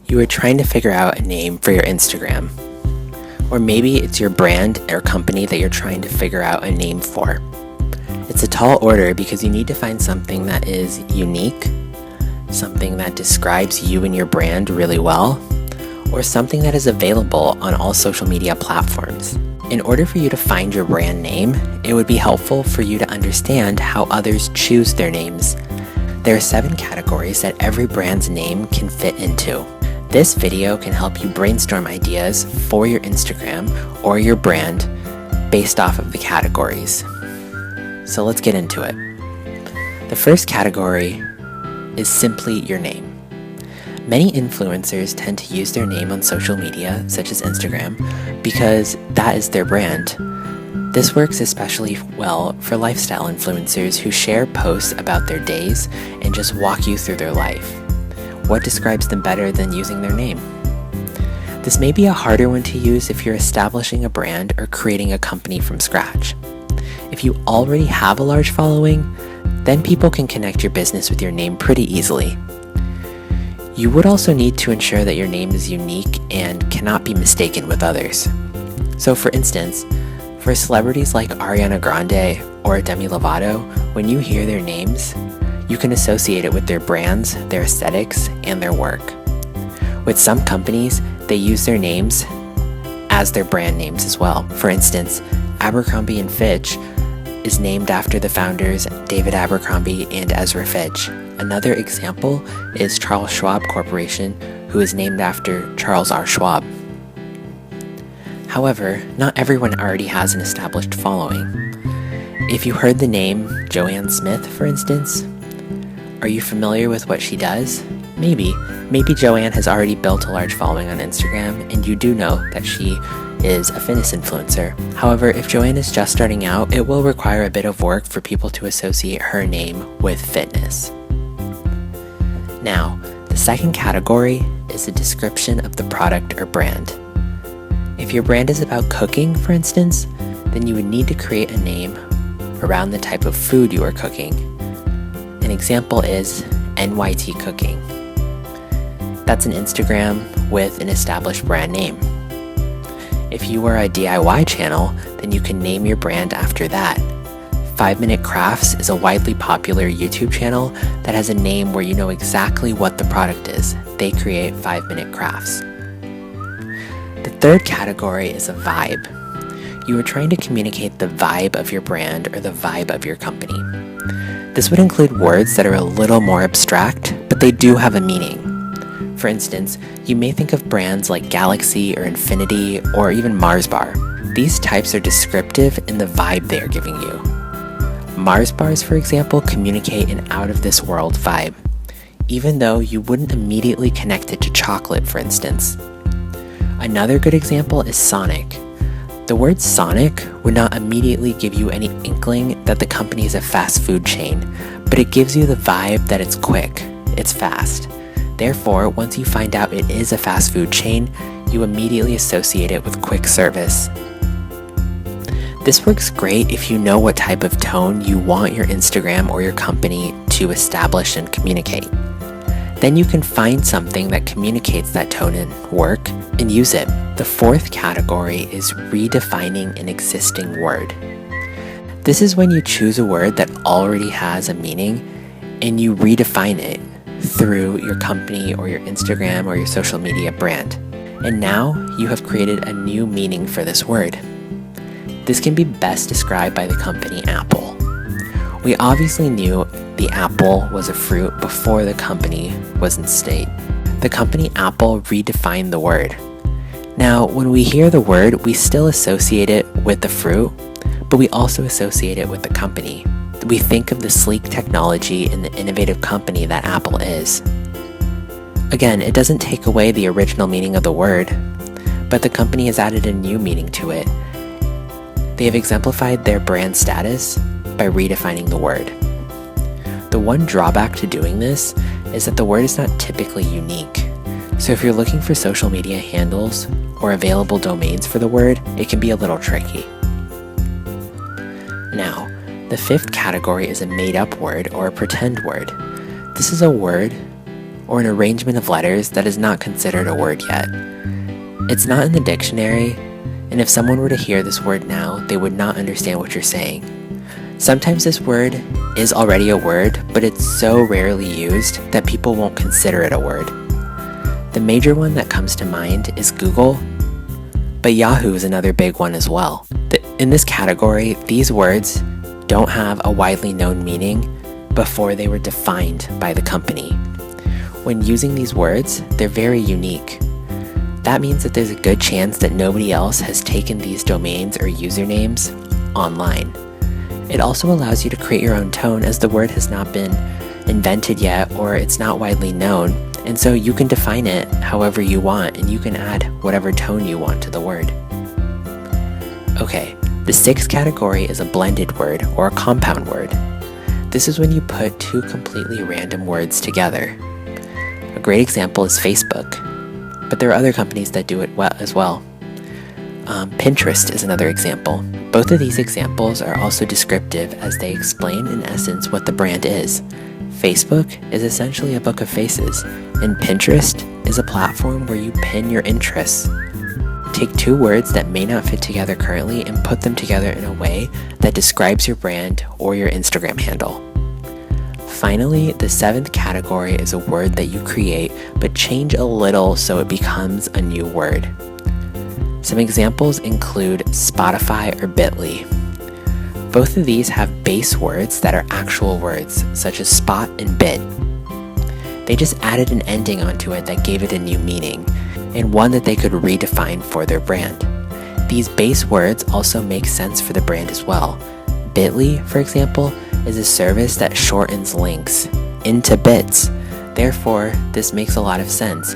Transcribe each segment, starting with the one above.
You are trying to figure out a name for your Instagram. Or maybe it's your brand or company that you're trying to figure out a name for. It's a tall order because you need to find something that is unique, something that describes you and your brand really well, or something that is available on all social media platforms. In order for you to find your brand name, it would be helpful for you to understand how others choose their names. There are 7 categories that every brand's name can fit into. This video can help you brainstorm ideas for your Instagram or your brand based off of the categories. So let's get into it. The first category is simply your name. Many influencers tend to use their name on social media, such as Instagram, because that is their brand. This works especially well for lifestyle influencers who share posts about their days and just walk you through their life. What describes them better than using their name? This may be a harder one to use if you're establishing a brand or creating a company from scratch. If you already have a large following, then people can connect your business with your name pretty easily. You would also need to ensure that your name is unique and cannot be mistaken with others. So for instance, for celebrities like Ariana Grande or Demi Lovato, when you hear their names, you can associate it with their brands, their aesthetics, and their work. With some companies, they use their names as their brand names as well. For instance, Abercrombie Fitch is named after the founders David Abercrombie and Ezra Fitch. Another example is Charles Schwab Corporation, who is named after Charles R. Schwab. However, not everyone already has an established following. If you heard the name Joanne Smith, for instance, are you familiar with what she does? Maybe Joanne has already built a large following on Instagram, and you do know that she is a fitness influencer. However, if Joanne is just starting out, it will require a bit of work for people to associate her name with fitness. Now, the second category is a description of the product or brand. If your brand is about cooking, for instance, then you would need to create a name around the type of food you are cooking. An example is NYT Cooking. That's an Instagram with an established brand name. If you are a DIY channel, then you can name your brand after that. 5 Minute Crafts is a widely popular YouTube channel that has a name where you know exactly what the product is. They create 5 Minute Crafts. The third category is a vibe. You are trying to communicate the vibe of your brand or the vibe of your company. This would include words that are a little more abstract, but they do have a meaning. For instance, you may think of brands like Galaxy or Infinity or even Mars Bar. These types are descriptive in the vibe they are giving you. Mars bars, for example, communicate an out-of-this-world vibe, even though you wouldn't immediately connect it to chocolate, for instance. Another good example is Sonic. The word Sonic would not immediately give you any inkling that the company is a fast food chain, but it gives you the vibe that it's quick, it's fast. Therefore, once you find out it is a fast food chain, you immediately associate it with quick service. This works great if you know what type of tone you want your Instagram or your company to establish and communicate. Then you can find something that communicates that tone and work and use it. The fourth category is redefining an existing word. This is when you choose a word that already has a meaning and you redefine it through your company or your Instagram or your social media brand. And now you have created a new meaning for this word. This can be best described by the company Apple. We obviously knew the apple was a fruit before the company was in state. The company Apple redefined the word. Now, when we hear the word, we still associate it with the fruit, but we also associate it with the company. We think of the sleek technology and the innovative company that Apple is. Again, it doesn't take away the original meaning of the word, but the company has added a new meaning to it. They have exemplified their brand status by redefining the word. The one drawback to doing this is that the word is not typically unique. So if you're looking for social media handles or available domains for the word, it can be a little tricky. Now, the fifth category is a made-up word or a pretend word. This is a word or an arrangement of letters that is not considered a word yet. It's not in the dictionary, and if someone were to hear this word now, they would not understand what you're saying. Sometimes this word is already a word, but it's so rarely used that people won't consider it a word. The major one that comes to mind is Google, but Yahoo is another big one as well. In this category, these words don't have a widely known meaning before they were defined by the company. When using these words, they're very unique. That means that there's a good chance that nobody else has taken these domains or usernames online. It also allows you to create your own tone, as the word has not been invented yet or it's not widely known, and so you can define it however you want, and you can add whatever tone you want to the word. Okay, the sixth category is a blended word or a compound word. This is when you put two completely random words together. A great example is Facebook, but there are other companies that do it well as well. Pinterest is another example. Both of these examples are also descriptive, as they explain in essence what the brand is. Facebook is essentially a book of faces, and Pinterest is a platform where you pin your interests. Take two words that may not fit together currently and put them together in a way that describes your brand or your Instagram handle. Finally, the seventh category is a word that you create but change a little so it becomes a new word. Some examples include Spotify or Bitly. Both of these have base words that are actual words, such as spot and bit. They just added an ending onto it that gave it a new meaning, and one that they could redefine for their brand. These base words also make sense for the brand as well. Bitly, for example, is a service that shortens links into bits. Therefore, this makes a lot of sense.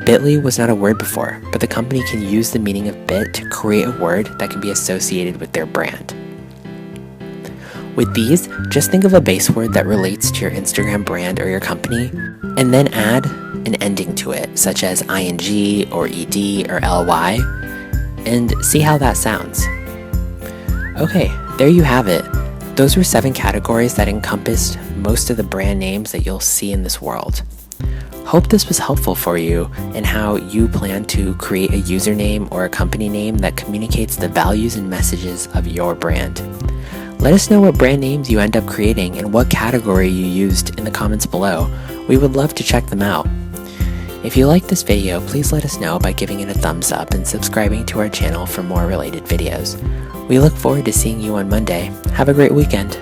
Bitly was not a word before, but the company can use the meaning of bit to create a word that can be associated with their brand. With these, just think of a base word that relates to your Instagram brand or your company, and then add an ending to it, such as ing or ed or ly, and see how that sounds. Okay, there you have it. Those were 7 categories that encompassed most of the brand names that you'll see in this world. Hope this was helpful for you in how you plan to create a username or a company name that communicates the values and messages of your brand. Let us know what brand names you end up creating and what category you used in the comments below. We would love to check them out. If you liked this video, please let us know by giving it a thumbs up and subscribing to our channel for more related videos. We look forward to seeing you on Monday. Have a great weekend.